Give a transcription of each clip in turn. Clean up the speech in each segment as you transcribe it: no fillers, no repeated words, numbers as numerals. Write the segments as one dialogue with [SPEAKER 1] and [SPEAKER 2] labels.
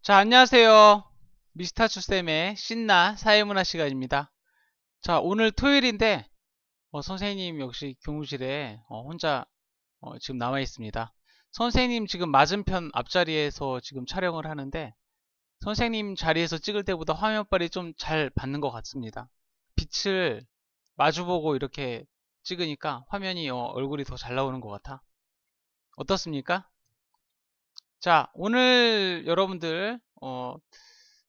[SPEAKER 1] 자, 안녕하세요. 미스터추쌤의 신나 사회문화 시간입니다. 자, 오늘 토요일인데 선생님 역시 교무실에 혼자 지금 남아 있습니다. 선생님 지금 맞은편 앞자리에서 지금 촬영을 하는데 선생님 자리에서 찍을 때보다 화면빨이 좀 잘 받는 것 같습니다. 빛을 마주보고 이렇게 찍으니까 화면이 얼굴이 더 잘 나오는 것 같아. 어떻습니까? 자, 오늘 여러분들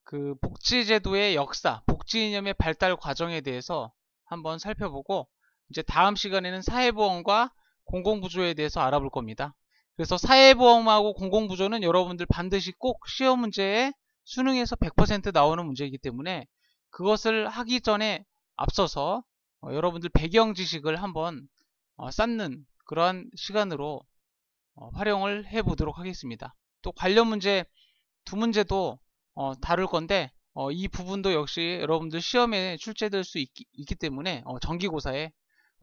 [SPEAKER 1] 그 복지제도의 역사, 복지 이념의 발달 과정에 대해서 한번 살펴보고 이제 다음 시간에는 사회보험과 공공부조에 대해서 알아볼 겁니다. 그래서 사회보험하고 공공부조는 여러분들 반드시 꼭 시험 문제에 수능에서 100% 나오는 문제이기 때문에 그것을 하기 전에 앞서서 여러분들 배경 지식을 한번 쌓는 그러한 시간으로 활용을 해 보도록 하겠습니다. 또 관련 문제 두 문제도 다룰 건데 이 부분도 역시 여러분들 시험에 출제될 수 있기 때문에 정기고사에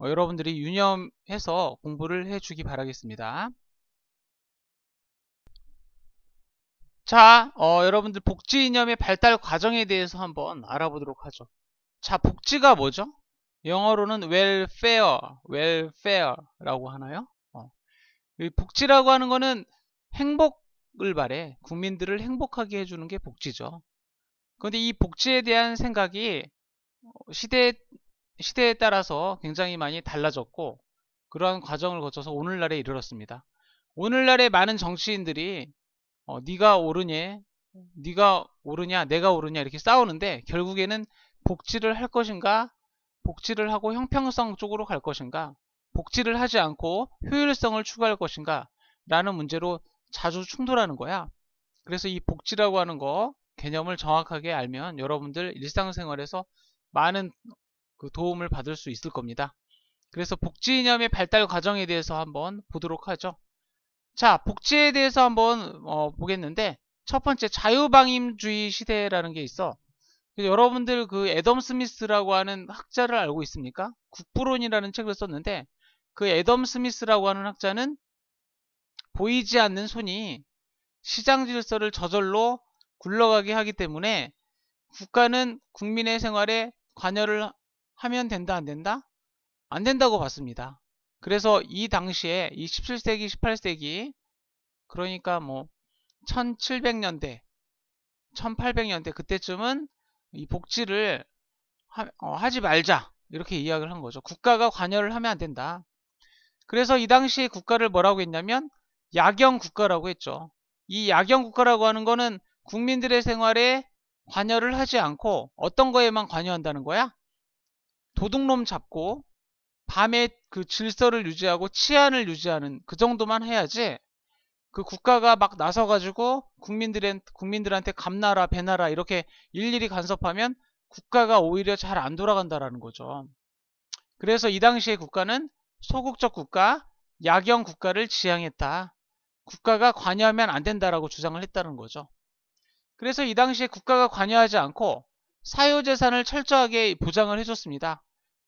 [SPEAKER 1] 여러분들이 유념해서 공부를 해주기 바라겠습니다. 자, 여러분들 복지 이념의 발달 과정에 대해서 한번 알아보도록 하죠. 자, 복지가 뭐죠? 영어로는 welfare라고 하나요? 이 복지라고 하는 거는 행복을 말해. 국민들을 행복하게 해주는 게 복지죠. 그런데 이 복지에 대한 생각이 시대, 시대에 따라서 굉장히 많이 달라졌고 그러한 과정을 거쳐서 오늘날에 이르렀습니다. 오늘날의 많은 정치인들이 네가 옳으냐, 네가 옳으냐, 내가 옳으냐 이렇게 싸우는데 결국에는 복지를 할 것인가, 복지를 하고 형평성 쪽으로 갈 것인가, 복지를 하지 않고 효율성을 추구할 것인가 라는 문제로 자주 충돌하는 거야. 그래서 이 복지라고 하는 거 개념을 정확하게 알면 여러분들 일상생활에서 많은 그 도움을 받을 수 있을 겁니다. 그래서 복지 이념의 발달 과정에 대해서 한번 보도록 하죠. 자, 복지에 대해서 한번 보겠는데 첫 번째 자유방임주의 시대라는 게 있어. 여러분들 그 애덤 스미스라고 하는 학자를 알고 있습니까? 국부론이라는 책을 썼는데 그 애덤 스미스라고 하는 학자는 보이지 않는 손이 시장 질서를 저절로 굴러가게 하기 때문에 국가는 국민의 생활에 관여를 하면 된다, 안 된다? 안 된다고 봤습니다. 그래서 이 당시에 이 17세기, 18세기 그러니까 뭐 1700년대, 1800년대 그때쯤은 이 복지를 하지 말자 이렇게 이야기를 한 거죠. 국가가 관여를 하면 안 된다. 그래서 이 당시에 국가를 뭐라고 했냐면 야경 국가라고 했죠. 이 야경 국가라고 하는 거는 국민들의 생활에 관여를 하지 않고 어떤 거에만 관여한다는 거야? 도둑놈 잡고 밤에 그 질서를 유지하고 치안을 유지하는 그 정도만 해야지 그 국가가 막 나서가지고 국민들한테 감나라 배나라 이렇게 일일이 간섭하면 국가가 오히려 잘 안 돌아간다라는 거죠. 그래서 이 당시에 국가는 소국적 국가, 야경 국가를 지향했다. 국가가 관여하면 안 된다라고 주장을 했다는 거죠. 그래서 이 당시에 국가가 관여하지 않고 사유재산을 철저하게 보장을 해줬습니다.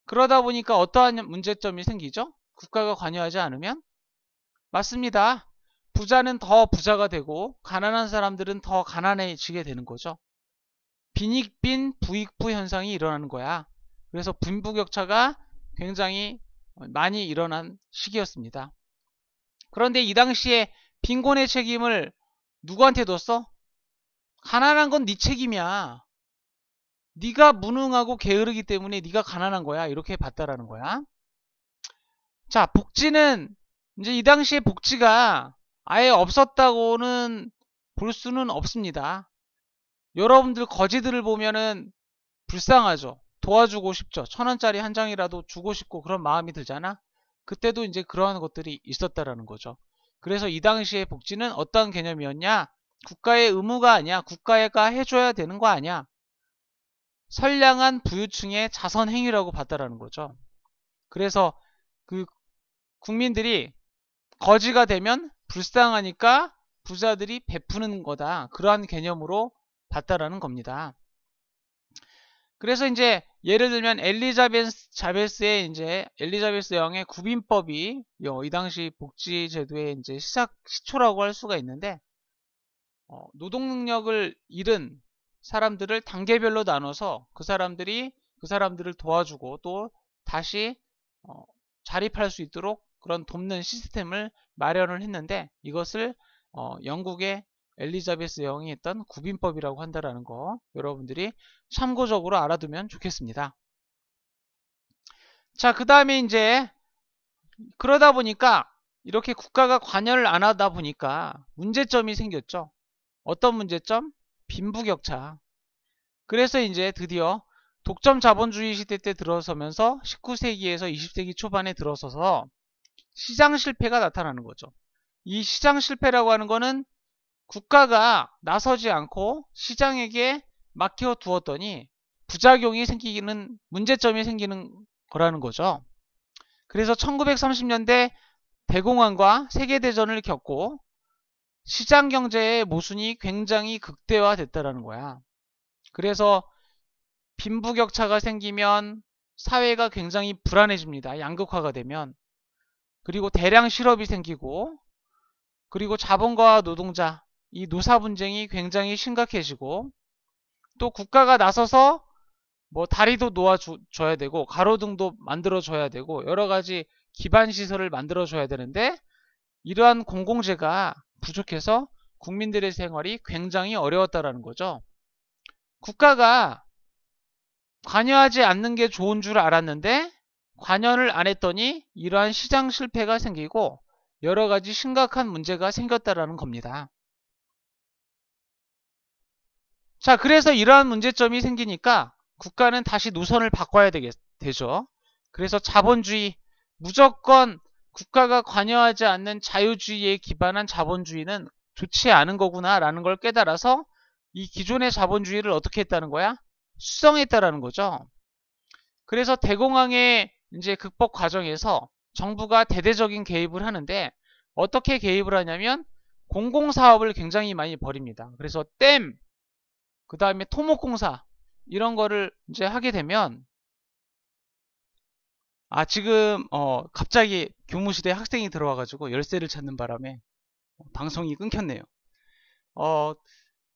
[SPEAKER 1] 그러다 보니까 어떠한 문제점이 생기죠? 국가가 관여하지 않으면? 맞습니다. 부자는 더 부자가 되고 가난한 사람들은 더 가난해지게 되는 거죠. 빈익빈 부익부 현상이 일어나는 거야. 그래서 빈부격차가 굉장히 많이 일어난 시기였습니다. 그런데 이 당시에 빈곤의 책임을 누구한테 뒀어? 가난한 건 네 책임이야. 네가 무능하고 게으르기 때문에 네가 가난한 거야. 이렇게 봤다라는 거야. 자, 복지는 이제 이 당시에 복지가 아예 없었다고는 볼 수는 없습니다. 여러분들 거지들을 보면은 불쌍하죠. 도와주고 싶죠. 1,000원짜리 한 장이라도 주고 싶고 그런 마음이 들잖아. 그때도 이제 그러한 것들이 있었다라는 거죠. 그래서 이 당시에 복지는 어떤 개념이었냐? 국가의 의무가 아니야. 국가가 해줘야 되는 거 아니야. 선량한 부유층의 자선 행위라고 봤다라는 거죠. 그래서 그 국민들이 거지가 되면 불쌍하니까 부자들이 베푸는 거다. 그러한 개념으로 봤다라는 겁니다. 그래서 이제 예를 들면 자베스의 이제 엘리자베스 여왕의 구빈법이 이 당시 복지 제도의 이제 시초라고 할 수가 있는데 노동 능력을 잃은 사람들을 단계별로 나눠서 그 사람들을 도와주고 또 다시 자립할 수 있도록 그런 돕는 시스템을 마련을 했는데, 이것을 영국의 엘리자베스 여왕이 했던 구빈법이라고 한다라는 거 여러분들이 참고적으로 알아두면 좋겠습니다. 자, 그 다음에 이제 그러다 보니까 이렇게 국가가 관여를 안 하다 보니까 문제점이 생겼죠. 어떤 문제점? 빈부격차. 그래서 이제 드디어 독점 자본주의 시대 때 들어서면서 19세기에서 20세기 초반에 들어서서 시장 실패가 나타나는 거죠. 이 시장 실패라고 하는 거는 국가가 나서지 않고 시장에게 맡겨두었더니 부작용이 생기는, 문제점이 생기는 거라는 거죠. 그래서 1930년대 대공황과 세계대전을 겪고 시장 경제의 모순이 굉장히 극대화됐다는 거야. 그래서 빈부격차가 생기면 사회가 굉장히 불안해집니다. 양극화가 되면. 그리고 대량 실업이 생기고, 그리고 자본가와 노동자, 이 노사 분쟁이 굉장히 심각해지고, 또 국가가 나서서 뭐 다리도 놓아줘야 되고 가로등도 만들어줘야 되고 여러 가지 기반 시설을 만들어줘야 되는데, 이러한 공공재가 부족해서 국민들의 생활이 굉장히 어려웠다라는 거죠. 국가가 관여하지 않는 게 좋은 줄 알았는데 관여를 안 했더니 이러한 시장 실패가 생기고 여러 가지 심각한 문제가 생겼다라는 겁니다. 자, 그래서 이러한 문제점이 생기니까 국가는 다시 노선을 바꿔야 되죠. 그래서 자본주의, 무조건 국가가 관여하지 않는 자유주의에 기반한 자본주의는 좋지 않은 거구나 라는 걸 깨달아서 이 기존의 자본주의를 어떻게 했다는 거야? 수정했다라는 거죠. 그래서 대공황의 이제 극복 과정에서 정부가 대대적인 개입을 하는데, 어떻게 개입을 하냐면 공공사업을 굉장히 많이 벌입니다. 그래서 댐, 그 다음에 토목공사 이런 거를 이제 하게 되면, 지금 갑자기 교무실에 학생이 들어와가지고 열쇠를 찾는 바람에 방송이 끊겼네요.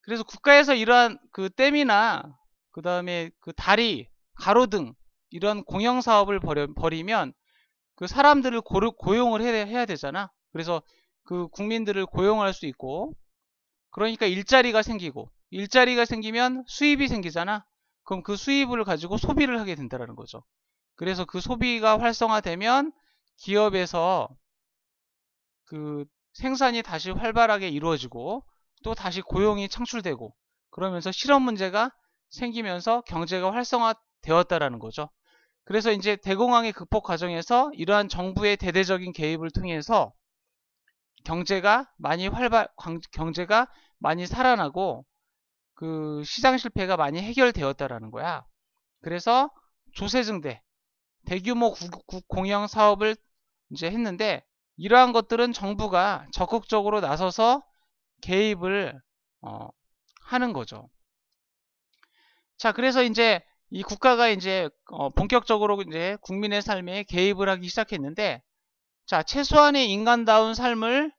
[SPEAKER 1] 그래서 국가에서 이러한 그 댐이나 그 다음에 그 다리, 가로등 이런 공영사업을 벌이면 그 사람들을 고용을 해야 되잖아. 그래서 그 국민들을 고용할 수 있고, 그러니까 일자리가 생기고, 일자리가 생기면 수입이 생기잖아. 그럼 그 수입을 가지고 소비를 하게 된다는 거죠. 그래서 그 소비가 활성화되면 기업에서 그 생산이 다시 활발하게 이루어지고 또 다시 고용이 창출되고, 그러면서 실업 문제가 생기면서 경제가 활성화되었다라는 거죠. 그래서 이제 대공황의 극복 과정에서 이러한 정부의 대대적인 개입을 통해서 경제가 많이 살아나고 그 시장 실패가 많이 해결되었다라는 거야. 그래서 조세증대, 대규모 공영 사업을 이제 했는데, 이러한 것들은 정부가 적극적으로 나서서 개입을 하는 거죠. 자, 그래서 이제 이 국가가 이제 본격적으로 이제 국민의 삶에 개입을 하기 시작했는데, 자, 최소한의 인간다운 삶을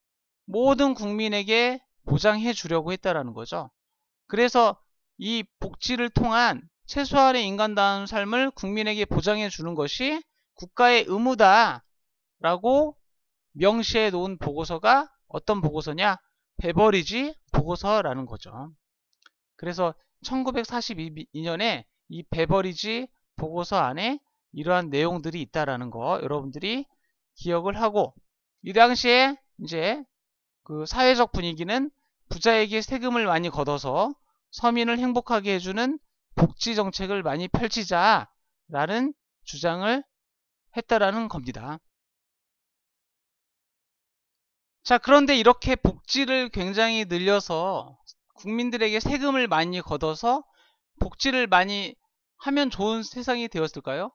[SPEAKER 1] 모든 국민에게 보장해 주려고 했다라는 거죠. 그래서 이 복지를 통한 최소한의 인간다운 삶을 국민에게 보장해 주는 것이 국가의 의무다라고 명시해 놓은 보고서가 어떤 보고서냐? 베버리지 보고서라는 거죠. 그래서 1942년에 이 베버리지 보고서 안에 이러한 내용들이 있다라는 거 여러분들이 기억을 하고, 이 당시에 이제 그 사회적 분위기는 부자에게 세금을 많이 걷어서 서민을 행복하게 해주는 복지 정책을 많이 펼치자라는 주장을 했다라는 겁니다. 자, 그런데 이렇게 복지를 굉장히 늘려서 국민들에게 세금을 많이 걷어서 복지를 많이 하면 좋은 세상이 되었을까요?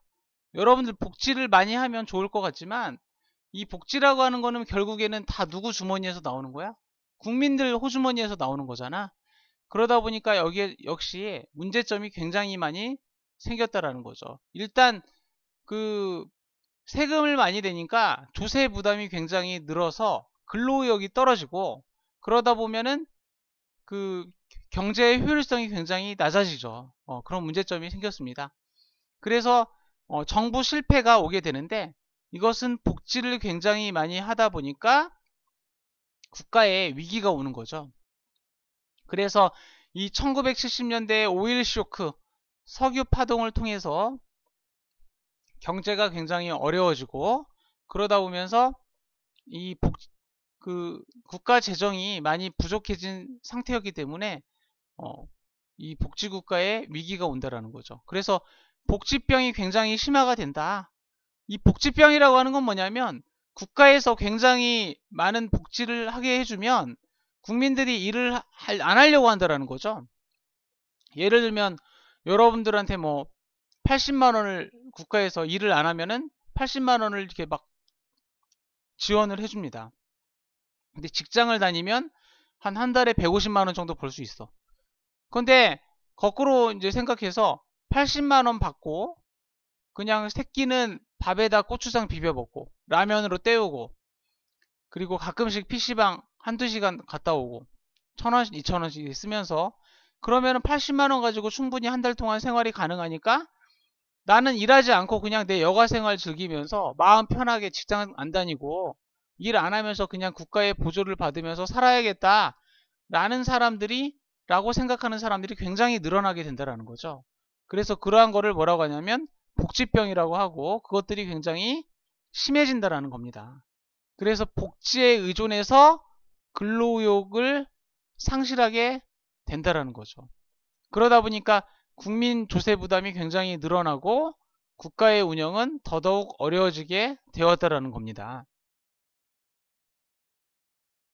[SPEAKER 1] 여러분들 복지를 많이 하면 좋을 것 같지만, 이 복지라고 하는 거는 결국에는 다 누구 주머니에서 나오는 거야? 국민들 호주머니에서 나오는 거잖아. 그러다 보니까 여기에 역시 문제점이 굉장히 많이 생겼다라는 거죠. 일단 그 세금을 많이 내니까 조세 부담이 굉장히 늘어서 근로의욕이 떨어지고, 그러다 보면은 그 경제의 효율성이 굉장히 낮아지죠. 그런 문제점이 생겼습니다. 그래서 정부 실패가 오게 되는데, 이것은 복지를 굉장히 많이 하다 보니까 국가에 위기가 오는 거죠. 그래서 이 1970년대 오일 쇼크, 석유 파동을 통해서 경제가 굉장히 어려워지고, 그러다 보면서 이 국가 재정이 많이 부족해진 상태였기 때문에 이 복지국가에 위기가 온다라는 거죠. 그래서 복지병이 굉장히 심화가 된다. 이 복지병이라고 하는 건 뭐냐면, 국가에서 굉장히 많은 복지를 하게 해주면 국민들이 일을 안 하려고 한다라는 거죠. 예를 들면 여러분들한테 뭐 80만 원을 국가에서 일을 안 하면은 80만 원을 이렇게 막 지원을 해줍니다. 근데 직장을 다니면 한 달에 150만 원 정도 벌 수 있어. 근데 거꾸로 이제 생각해서 80만 원 받고 그냥 새끼는 밥에다 고추장 비벼 먹고 라면으로 때우고, 그리고 가끔씩 PC방 한두 시간 갔다 오고 1,000원씩 2,000원씩 쓰면서, 그러면은 80만 원 가지고 충분히 한 달 동안 생활이 가능하니까 나는 일하지 않고 그냥 내 여가 생활 즐기면서 마음 편하게 직장 안 다니고 일 안 하면서 그냥 국가의 보조를 받으면서 살아야겠다 라는 사람들이, 라고 생각하는 사람들이 굉장히 늘어나게 된다는 거죠. 그래서 그러한 거를 뭐라고 하냐면 복지병이라고 하고, 그것들이 굉장히 심해진다라는 겁니다. 그래서 복지에 의존해서 근로의욕을 상실하게 된다라는 거죠. 그러다 보니까 국민 조세 부담이 굉장히 늘어나고 국가의 운영은 더더욱 어려워지게 되었다라는 겁니다.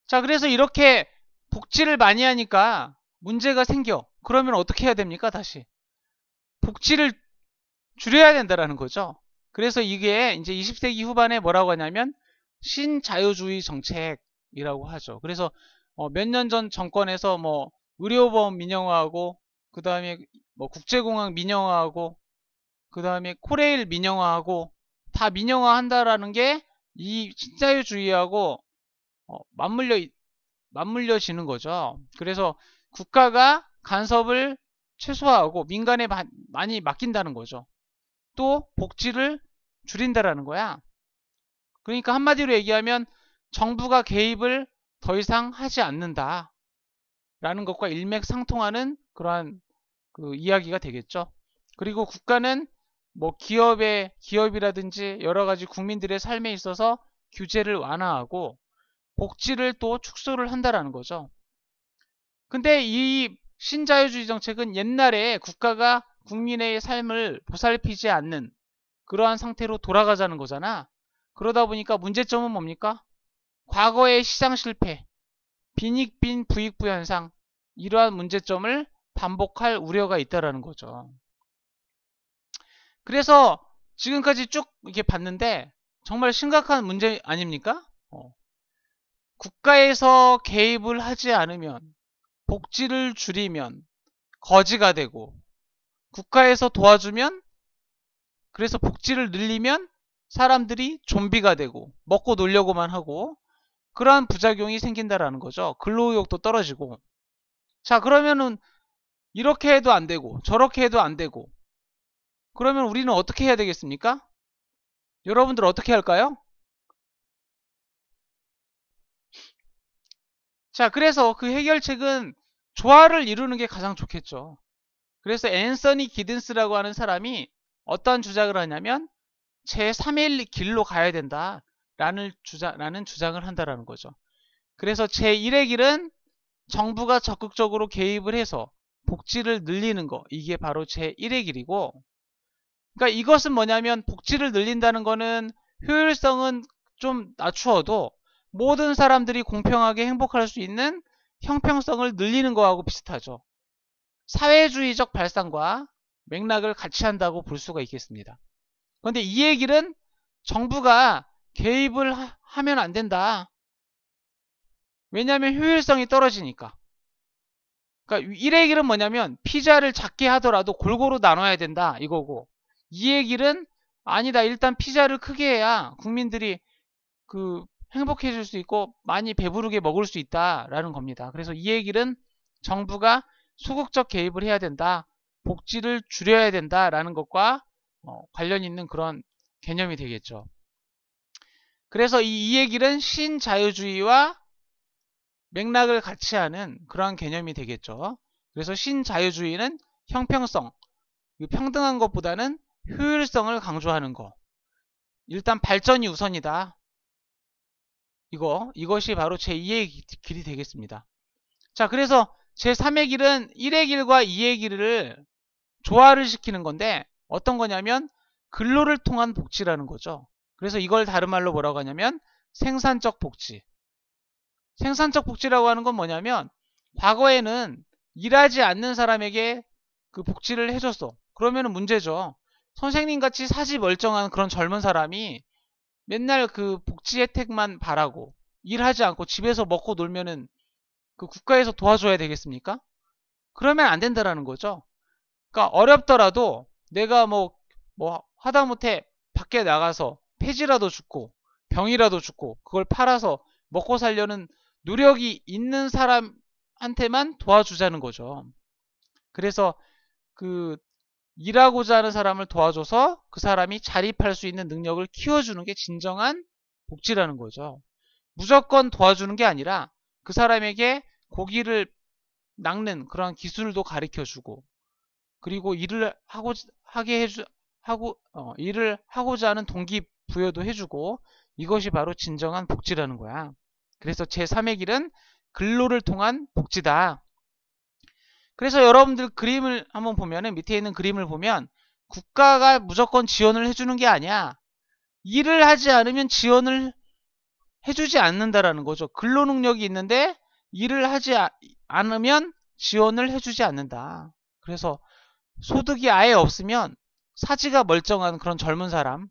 [SPEAKER 1] 자, 그래서 이렇게 복지를 많이 하니까 문제가 생겨. 그러면 어떻게 해야 됩니까? 다시 복지를 줄여야 된다라는 거죠. 그래서 이게 이제 20세기 후반에 뭐라고 하냐면 신자유주의 정책이라고 하죠. 그래서 몇 년 전 정권에서 뭐 의료보험 민영화하고, 그 다음에 뭐 국제공항 민영화하고, 그 다음에 코레일 민영화하고, 다 민영화한다라는 게 이 신자유주의하고 맞물려지는 거죠. 그래서 국가가 간섭을 최소화하고 민간에 많이 맡긴다는 거죠. 또 복지를 줄인다라는 거야. 그러니까 한마디로 얘기하면 정부가 개입을 더 이상 하지 않는다 라는 것과 일맥상통하는 그러한 그 이야기가 되겠죠. 그리고 국가는 뭐 기업이라든지 여러 가지 국민들의 삶에 있어서 규제를 완화하고 복지를 또 축소를 한다라는 거죠. 근데 이 신자유주의 정책은 옛날에 국가가 국민의 삶을 보살피지 않는 그러한 상태로 돌아가자는 거잖아. 그러다 보니까 문제점은 뭡니까? 과거의 시장 실패, 빈익빈 부익부 현상, 이러한 문제점을 반복할 우려가 있다라는 거죠. 그래서 지금까지 쭉 이렇게 봤는데 정말 심각한 문제 아닙니까? 국가에서 개입을 하지 않으면, 복지를 줄이면 거지가 되고, 국가에서 도와주면, 그래서 복지를 늘리면 사람들이 좀비가 되고 먹고 놀려고만 하고, 그러한 부작용이 생긴다라는 거죠. 근로의욕도 떨어지고. 자, 그러면은 이렇게 해도 안 되고 저렇게 해도 안 되고, 그러면 우리는 어떻게 해야 되겠습니까? 여러분들 어떻게 할까요? 자, 그래서 그 해결책은 조화를 이루는 게 가장 좋겠죠. 그래서 앤서니 기든스라고 하는 사람이 어떤 주장을 하냐면 제3의 길로 가야 된다 라는 주장을 한다라는 거죠. 그래서 제1의 길은 정부가 적극적으로 개입을 해서 복지를 늘리는 거, 이게 바로 제1의 길이고, 그러니까 이것은 뭐냐면 복지를 늘린다는 거는 효율성은 좀 낮추어도 모든 사람들이 공평하게 행복할 수 있는 형평성을 늘리는 거하고 비슷하죠. 사회주의적 발상과 맥락을 같이 한다고 볼 수가 있겠습니다. 그런데 이 얘기는 정부가 개입을 하면 안 된다. 왜냐하면 효율성이 떨어지니까. 그러니까 이 얘기는 뭐냐면 피자를 작게 하더라도 골고루 나눠야 된다 이거고, 이 얘기는 아니다, 일단 피자를 크게 해야 국민들이 행복해질 수 있고 많이 배부르게 먹을 수 있다라는 겁니다. 그래서 이 얘기는 정부가 소극적 개입을 해야 된다. 복지를 줄여야 된다라는 것과 관련 있는 그런 개념이 되겠죠. 그래서 이 얘기는 신자유주의와 맥락을 같이 하는 그러한 개념이 되겠죠. 그래서 신자유주의는 형평성, 평등한 것보다는 효율성을 강조하는 거. 일단 발전이 우선이다. 이것이 바로 제2의 길이 되겠습니다. 자, 그래서 제3의 길은 1의 길과 2의 길을 조화를 시키는 건데 어떤 거냐면 근로를 통한 복지라는 거죠. 그래서 이걸 다른 말로 뭐라고 하냐면 생산적 복지. 생산적 복지라고 하는 건 뭐냐면 과거에는 일하지 않는 사람에게 그 복지를 해줬어. 그러면 문제죠. 선생님같이 사지 멀쩡한 그런 젊은 사람이 맨날 그 복지 혜택만 바라고 일하지 않고 집에서 먹고 놀면은 그 국가에서 도와줘야 되겠습니까? 그러면 안 된다라는 거죠. 그러니까 어렵더라도 내가 뭐 하다못해 밖에 나가서 폐지라도 죽고 병이라도 죽고 그걸 팔아서 먹고 살려는 노력이 있는 사람한테만 도와주자는 거죠. 그래서 그 일하고자 하는 사람을 도와줘서 그 사람이 자립할 수 있는 능력을 키워주는 게 진정한 복지라는 거죠. 무조건 도와주는 게 아니라 그 사람에게 고기를 낚는 그런 기술도 가르쳐주고 그리고 일을 일을 하고자 하는 동기부여도 해주고 이것이 바로 진정한 복지라는 거야. 그래서 제3의 길은 근로를 통한 복지다. 그래서 여러분들 그림을 한번 보면은 밑에 있는 그림을 보면 국가가 무조건 지원을 해주는 게 아니야. 일을 하지 않으면 지원을 해주지 않는다라는 거죠. 근로 능력이 있는데 일을 하지 않으면 지원을 해주지 않는다. 그래서 소득이 아예 없으면 사지가 멀쩡한 그런 젊은 사람,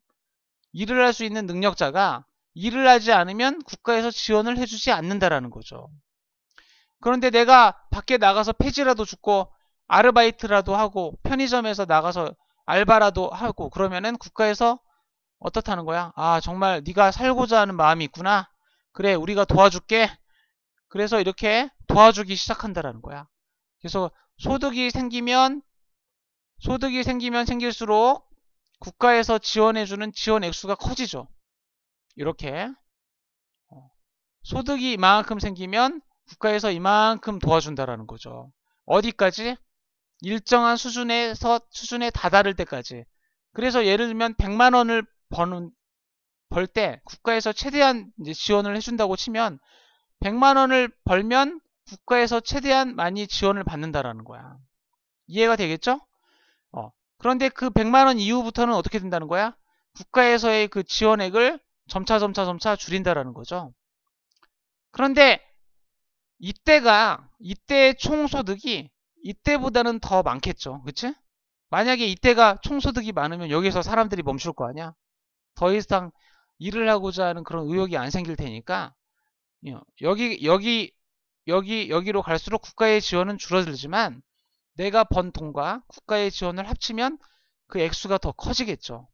[SPEAKER 1] 일을 할 수 있는 능력자가 일을 하지 않으면 국가에서 지원을 해주지 않는다라는 거죠. 그런데 내가 밖에 나가서 폐지라도 죽고 아르바이트라도 하고 편의점에서 나가서 알바라도 하고 그러면은 국가에서 어떻다는 거야? 아, 정말 네가 살고자 하는 마음이 있구나. 그래, 우리가 도와줄게. 그래서 이렇게 도와주기 시작한다라는 거야. 그래서 소득이 생기면 생길수록 국가에서 지원해주는 지원 액수가 커지죠. 이렇게 소득이 이만큼 생기면 국가에서 이만큼 도와준다라는 거죠. 어디까지? 일정한 수준에 다다를 때까지. 그래서 예를 들면 100만 원을 벌 때 국가에서 최대한 이제 지원을 해준다고 치면 100만 원을 벌면 국가에서 최대한 많이 지원을 받는다라는 거야. 이해가 되겠죠? 그런데 그 100만 원 이후부터는 어떻게 된다는 거야? 국가에서의 그 지원액을 점차 줄인다라는 거죠. 그런데 이때의 총소득이 이때보다는 더 많겠죠. 그치? 만약에 이때가 총소득이 많으면 여기서 사람들이 멈출 거 아니야? 더 이상 일을 하고자 하는 그런 의욕이 안 생길 테니까 여기로 갈수록 국가의 지원은 줄어들지만 내가 번 돈과 국가의 지원을 합치면 그 액수가 더 커지겠죠.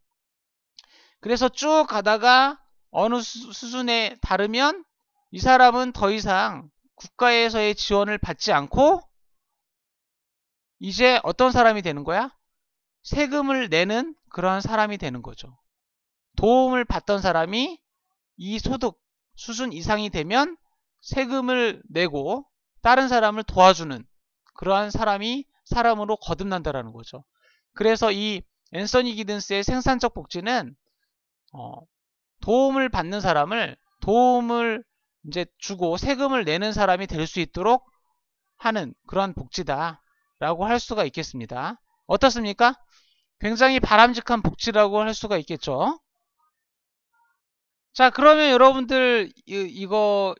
[SPEAKER 1] 그래서 쭉 가다가 어느 수준에 다르면 이 사람은 더 이상 국가에서의 지원을 받지 않고 이제 어떤 사람이 되는 거야? 세금을 내는 그러한 사람이 되는 거죠. 도움을 받던 사람이 이 소득 수준 이상이 되면 세금을 내고 다른 사람을 도와주는 그러한 사람으로 거듭난다라는 거죠. 그래서 이 앤서니 기든스의 생산적 복지는 도움을 받는 사람을 도움을 이제 주고 세금을 내는 사람이 될 수 있도록 하는 그러한 복지다라고 할 수가 있겠습니다. 어떻습니까? 굉장히 바람직한 복지라고 할 수가 있겠죠. 자, 그러면 여러분들 이거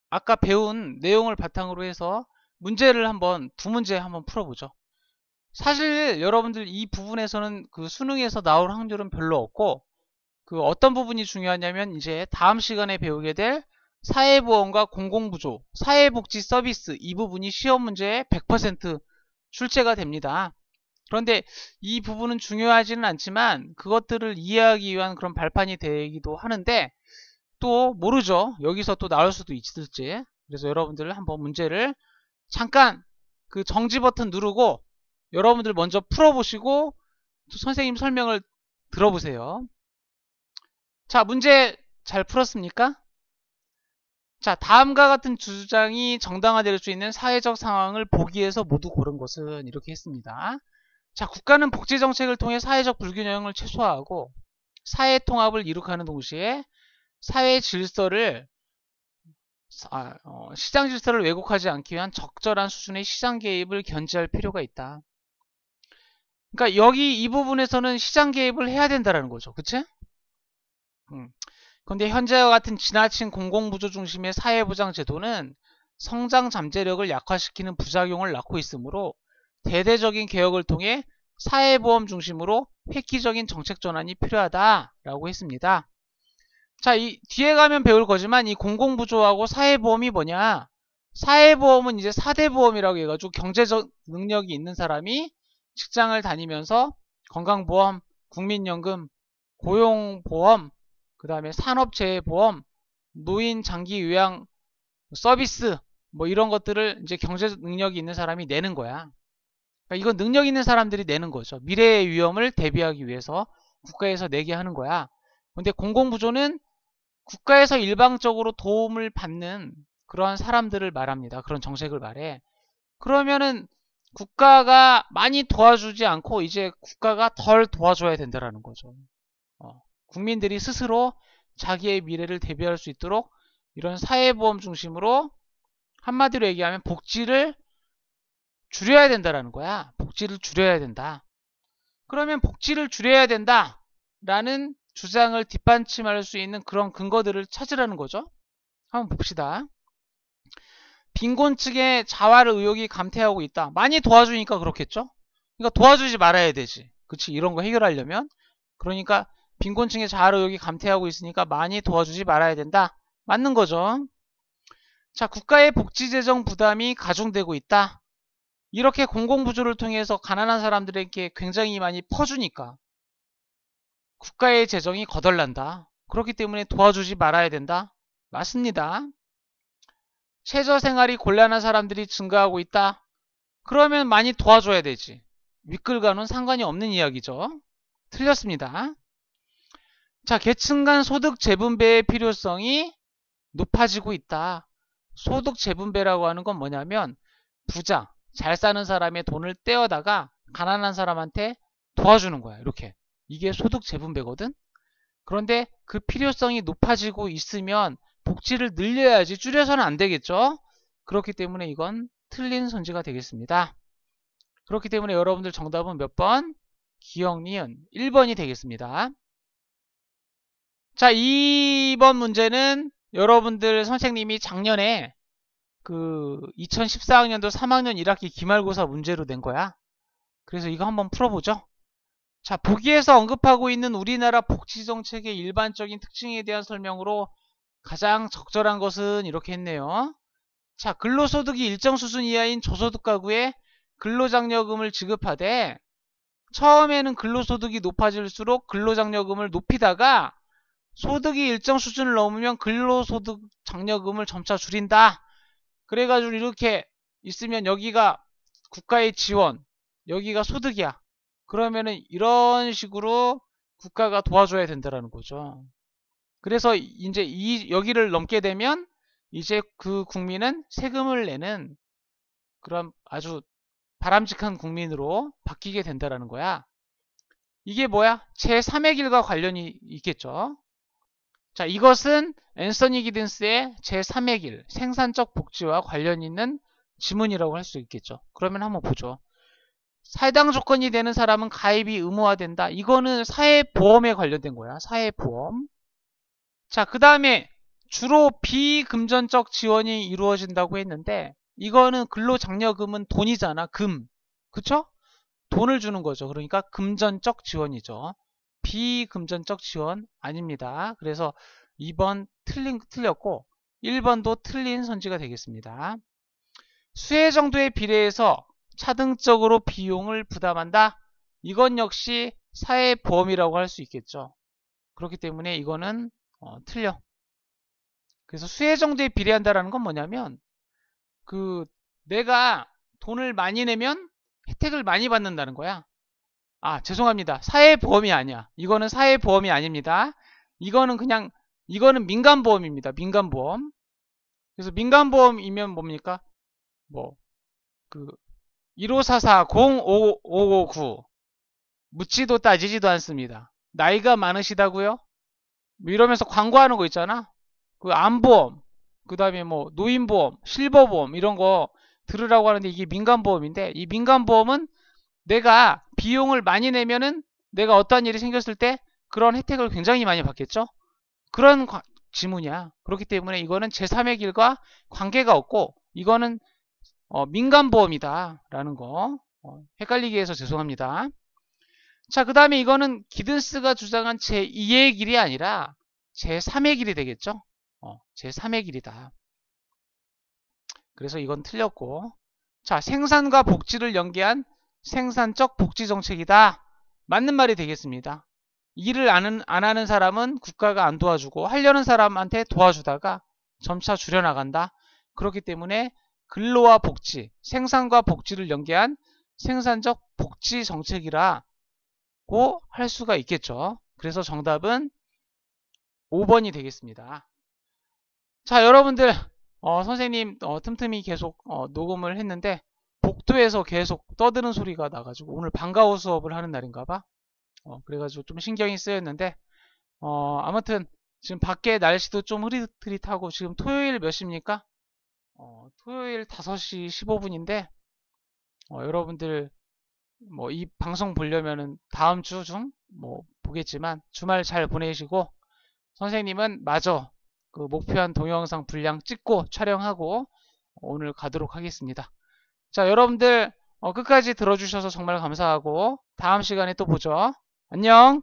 [SPEAKER 1] 아까 배운 내용을 바탕으로 해서 두 문제 한번 풀어보죠. 사실 여러분들 이 부분에서는 그 수능에서 나올 확률은 별로 없고 그 어떤 부분이 중요하냐면 이제 다음 시간에 배우게 될 사회보험과 공공부조, 사회복지 서비스 이 부분이 시험 문제에 100% 출제가 됩니다. 그런데 이 부분은 중요하지는 않지만 그것들을 이해하기 위한 그런 발판이 되기도 하는데 또 모르죠. 여기서 또 나올 수도 있을지. 그래서 여러분들 한번 문제를 잠깐 그 정지 버튼 누르고 여러분들 먼저 풀어보시고 선생님 설명을 들어보세요. 자, 문제 잘 풀었습니까? 자, 다음과 같은 주장이 정당화될 수 있는 사회적 상황을 보기에서 모두 고른 것은 이렇게 했습니다. 자, 국가는 복지정책을 통해 사회적 불균형을 최소화하고 사회 통합을 이룩하는 동시에 사회 질서를 시장 질서를 왜곡하지 않기 위한 적절한 수준의 시장 개입을 견지할 필요가 있다. 그러니까 여기 이 부분에서는 시장 개입을 해야 된다는 거죠. 그치? 그런데 현재와 같은 지나친 공공부조 중심의 사회보장 제도는 성장 잠재력을 약화시키는 부작용을 낳고 있으므로 대대적인 개혁을 통해 사회보험 중심으로 획기적인 정책 전환이 필요하다라고 했습니다. 자, 이 뒤에 가면 배울 거지만 이 공공부조하고 사회보험이 뭐냐? 사회보험은 이제 4대 보험이라고 해가지고 경제적 능력이 있는 사람이 직장을 다니면서 건강보험, 국민연금, 고용보험, 그 다음에 산업재해보험, 노인 장기 요양 서비스 뭐 이런 것들을 이제 경제 능력이 있는 사람이 내는 거야. 그러니까 이건 능력 있는 사람들이 내는 거죠. 미래의 위험을 대비하기 위해서 국가에서 내게 하는 거야. 근데 공공부조는 국가에서 일방적으로 도움을 받는 그런 사람들을 말합니다. 그런 정책을 말해. 그러면은 국가가 많이 도와주지 않고 이제 국가가 덜 도와줘야 된다는 거죠. 국민들이 스스로 자기의 미래를 대비할 수 있도록 이런 사회보험 중심으로 한마디로 얘기하면 복지를 줄여야 된다는 거야. 복지를 줄여야 된다. 그러면 복지를 줄여야 된다라는 주장을 뒷받침할 수 있는 그런 근거들을 찾으라는 거죠. 한번 봅시다. 빈곤 측의 자활 의혹이 감퇴하고 있다. 많이 도와주니까 그렇겠죠. 그러니까 도와주지 말아야 되지. 그치? 이런 거 해결하려면. 그러니까 빈곤층의 자활 의혹이 감퇴하고 있으니까 많이 도와주지 말아야 된다. 맞는 거죠. 자, 국가의 복지재정 부담이 가중되고 있다. 이렇게 공공부조를 통해서 가난한 사람들에게 굉장히 많이 퍼주니까 국가의 재정이 거덜난다. 그렇기 때문에 도와주지 말아야 된다. 맞습니다. 최저생활이 곤란한 사람들이 증가하고 있다. 그러면 많이 도와줘야 되지. 윗글과는 상관이 없는 이야기죠. 틀렸습니다. 자, 계층 간 소득 재분배의 필요성이 높아지고 있다. 소득 재분배라고 하는 건 뭐냐면 부자, 잘 사는 사람의 돈을 떼어다가 가난한 사람한테 도와주는 거야. 이렇게. 이게 소득 재분배거든. 그런데 그 필요성이 높아지고 있으면 복지를 늘려야지 줄여서는 안 되겠죠. 그렇기 때문에 이건 틀린 선지가 되겠습니다. 그렇기 때문에 여러분들 정답은 몇 번? 기역, 니은 1번이 되겠습니다. 자, 2번 문제는 여러분들 선생님이 작년에 그 2014학년도 3학년 1학기 기말고사 문제로 낸 거야. 그래서 이거 한번 풀어보죠. 자, 보기에서 언급하고 있는 우리나라 복지정책의 일반적인 특징에 대한 설명으로 가장 적절한 것은 이렇게 했네요. 자, 근로소득이 일정 수준 이하인 저소득 가구에 근로장려금을 지급하되 처음에는 근로소득이 높아질수록 근로장려금을 높이다가 소득이 일정 수준을 넘으면 근로소득 장려금을 점차 줄인다. 그래가지고 이렇게 있으면 여기가 국가의 지원, 여기가 소득이야. 그러면은 이런 식으로 국가가 도와줘야 된다는 거죠. 그래서 이제 여기를 넘게 되면 이제 그 국민은 세금을 내는 그런 아주 바람직한 국민으로 바뀌게 된다는 거야. 이게 뭐야? 제3의 길과 관련이 있겠죠. 자, 이것은 앤서니 기든스의 제3의 길, 생산적 복지와 관련 있는 지문이라고 할 수 있겠죠. 그러면 한번 보죠. 사회당 조건이 되는 사람은 가입이 의무화된다. 이거는 사회보험에 관련된 거야. 사회보험. 자, 그 다음에 주로 비금전적 지원이 이루어진다고 했는데 이거는 근로장려금은 돈이잖아. 금. 그쵸? 돈을 주는 거죠. 그러니까 금전적 지원이죠. 비금전적 지원 아닙니다. 그래서 2번 틀렸고 1번도 틀린 선지가 되겠습니다. 수혜 정도에 비례해서 차등적으로 비용을 부담한다. 이건 역시 사회보험이라고 할 수 있겠죠. 그렇기 때문에 이거는 틀려. 그래서 수혜 정도에 비례한다라는 건 뭐냐면 내가 돈을 많이 내면 혜택을 많이 받는다는 거야. 아, 죄송합니다. 사회보험이 아니야. 이거는 사회보험이 아닙니다. 이거는 민간보험입니다. 민간보험. 그래서 민간보험이면 뭡니까? 뭐, 1544-0559. 묻지도 따지지도 않습니다. 나이가 많으시다고요? 뭐 이러면서 광고하는 거 있잖아. 그 암보험, 그 다음에 뭐 노인보험, 실버보험 이런 거 들으라고 하는데 이게 민간보험인데 이 민간보험은 내가 비용을 많이 내면은 내가 어떠한 일이 생겼을 때 그런 혜택을 굉장히 많이 받겠죠? 그런 지문이야. 그렇기 때문에 이거는 제3의 길과 관계가 없고 이거는 민간보험이다 라는 거 헷갈리게 해서 죄송합니다. 자, 그 다음에 이거는 기든스가 주장한 제2의 길이 아니라 제3의 길이 되겠죠? 제3의 길이다. 그래서 이건 틀렸고. 자, 생산과 복지를 연계한 생산적 복지 정책이다. 맞는 말이 되겠습니다. 일을 안 하는 사람은 국가가 안 도와주고 하려는 사람한테 도와주다가 점차 줄여나간다. 그렇기 때문에 근로와 복지, 생산과 복지를 연계한 생산적 복지 정책이라고 할 수가 있겠죠. 그래서 정답은 5번이 되겠습니다. 자, 여러분들 선생님 틈틈이 계속 녹음을 했는데 복도에서 계속 떠드는 소리가 나가지고 오늘 방과후 수업을 하는 날인가봐. 그래가지고 좀 신경이 쓰였는데 아무튼 지금 밖에 날씨도 좀 흐릿흐릿하고 지금 토요일 몇 시입니까? 토요일 5시 15분인데 여러분들 뭐 이 방송 보려면은 다음 주 중 뭐 보겠지만 주말 잘 보내시고 선생님은 마저 그 목표한 동영상 분량 찍고 촬영하고 오늘 가도록 하겠습니다. 자, 여러분들 끝까지 들어주셔서 정말 감사하고 다음 시간에 또 보죠. 안녕.